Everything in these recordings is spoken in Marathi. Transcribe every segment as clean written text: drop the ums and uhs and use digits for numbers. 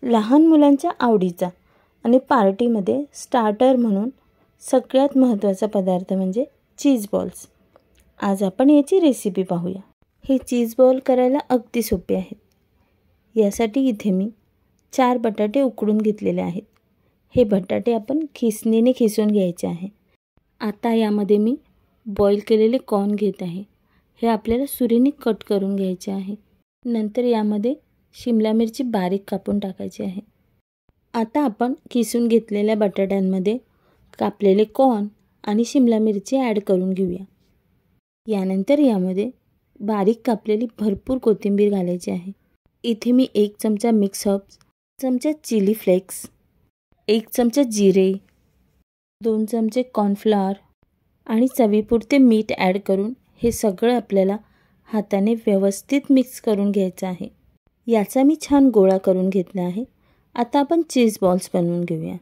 लहान मुलांच्या आवडीचा आणि पार्टीमध्ये स्टार्टर म्हणून सगळ्यात महत्त्वाचा पदार्थ म्हणजे चीज बॉल्स। आज आपण याची रेसिपी पाहूया। हे चीज बॉल करायला अगदी सोपे आहेत। यासाठी इथे मी 4 बटाटे उकडून घेतलेले आहेत। हे बटाटे आपण खिसणीने खिसून घ्यायचे आहे। आता यामध्ये मी बॉईल केलेले कॉर्न घेत आहे। हे आपल्याला सुरीने कट करून घ्यायचे आहे। नंतर यामध्ये शिमला मिरची बारीक कापून टाकायची आहे। आता आपण किसून घेतलेल्या बटाट्यांमध्ये कापलेले कॉर्न आणि शिमला मिरची ॲड करून घेऊया। यानंतर यामध्ये बारीक कापलेली भरपूर कोथिंबीर घालायची आहे। इथे मी 1 चमचा मिक्स हर्ब्स, 1 चमचा चिली फ्लेक्स, 1 चमचा जिरे, 2 चमचे कॉर्नफ्लॉवर आणि चवीपुरते मीठ ॲड करून हे सगळं आपल्याला हाताने व्यवस्थित मिक्स करून घ्यायचं आहे। याचा मी छान गोळा करून घेतला आहे। आता आपण चीज बॉल्स बनवून घेऊया।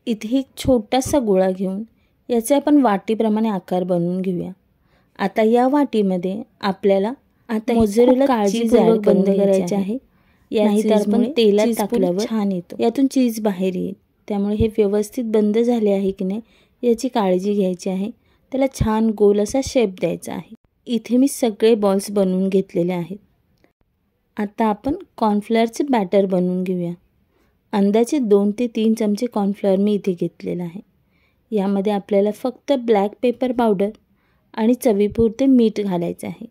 इथे एक छोटासा गोळा घेऊन याचे आपण वाटीप्रमाणे आकार बनवून घेऊया। आता या वाटीमध्ये आपल्याला मोझरेला काळजीपूर्वक बंद करायचे आहे, नाहीतर आपण तेलात टाकल्यावर छान येतो, यातून चीज बाहेर येईल। त्यामुळे हे व्यवस्थित बंद झाले आहे की नाही याची काळजी घ्यायची आहे। त्याला छान गोल असा शेप द्यायचा आहे। इथे मी सगळे बॉल्स बनवून घेतलेले आहेत। आता आपण कॉर्नफ्लॉवरचे बॅटर बनवून घेऊया। अंदाजे 2 ते 3 चमचे कॉर्नफ्लॉवर मी इथे घेतलेला आहे। यामध्ये आपल्याला फक्त ब्लॅक पेपर पावडर आणि चवीपुरते मीठ घालायचे आहे।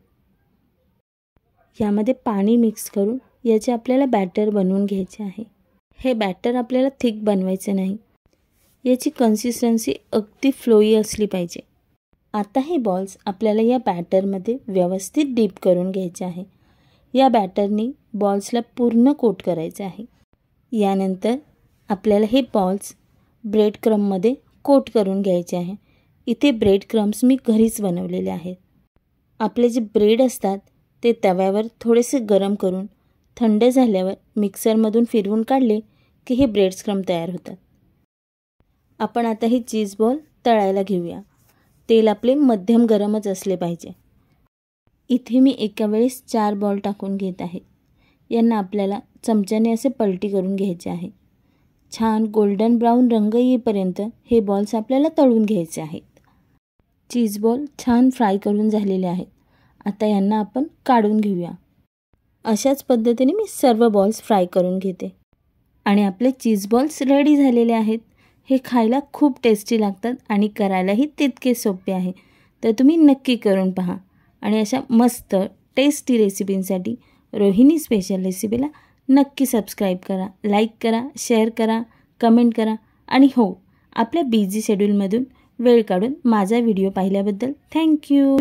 यामध्ये पाणी मिक्स करून याचे आपल्याला बॅटर बनवून घ्यायचे आहे। हे बॅटर आपल्याला थिक बनवायचे नाही, याची कन्सिस्टन्सी अगदी फ्लोई असली पाहिजे। आता हे बॉल्स आपल्याला या बॅटरमध्ये व्यवस्थित डीप करून घ्यायचे आहे। या बॅटरनी बॉल्सला पूर्ण कोट करायचे आहे। यानंतर आपल्याला हे बॉल्स ब्रेड क्रम्बमध्ये कोट करून घ्यायचे आहे। इथे ब्रेड क्रम्ब्स मी घरीच बनवलेले आहेत। आपले जे ब्रेड असतात ते तव्यावर थोडेसे गरम करून थंड झाल्यावर मिक्सरमधून फिरवून काढले की हे ब्रेड क्रम्ब तयार होतात। आपण आता हे चीज बॉल तळायला घेऊया। तेल आपले मध्यम गरमच असले पाहिजे। इथे मी एका वेळेस 4 बॉल टाकून घेत आहे। यांना आपल्याला चमच्याने असे पलटी करून घ्यायचे आहे। छान गोल्डन ब्राऊन रंग येईपर्यंत हे बॉल्स आपल्याला तळून घ्यायचे आहेत। चीज बॉल छान फ्राय करून झालेले आहेत। आता यांना आपण काढून घेऊया। अशाच पद्धतीने मी सर्व बॉल्स फ्राय करून घेते आणि आपले चीज बॉल्स रेडी झालेले आहेत। हे खायला खूप टेस्टी लागतात आणि करायलाही तितके सोपे आहे। तर तुम्ही नक्की करून पहा आणि अशा मस्त टेस्टी रेसिपींसाठी रोहिणी स्पेशल रेसिपीला नक्की सबस्क्राईब करा, लाईक करा, शेअर करा, कमेंट करा आणि हो, आपल्या बिझी शेड्यूलमधून वेळ काढून माझा व्हिडिओ पाहिल्याबद्दल थँक्यू।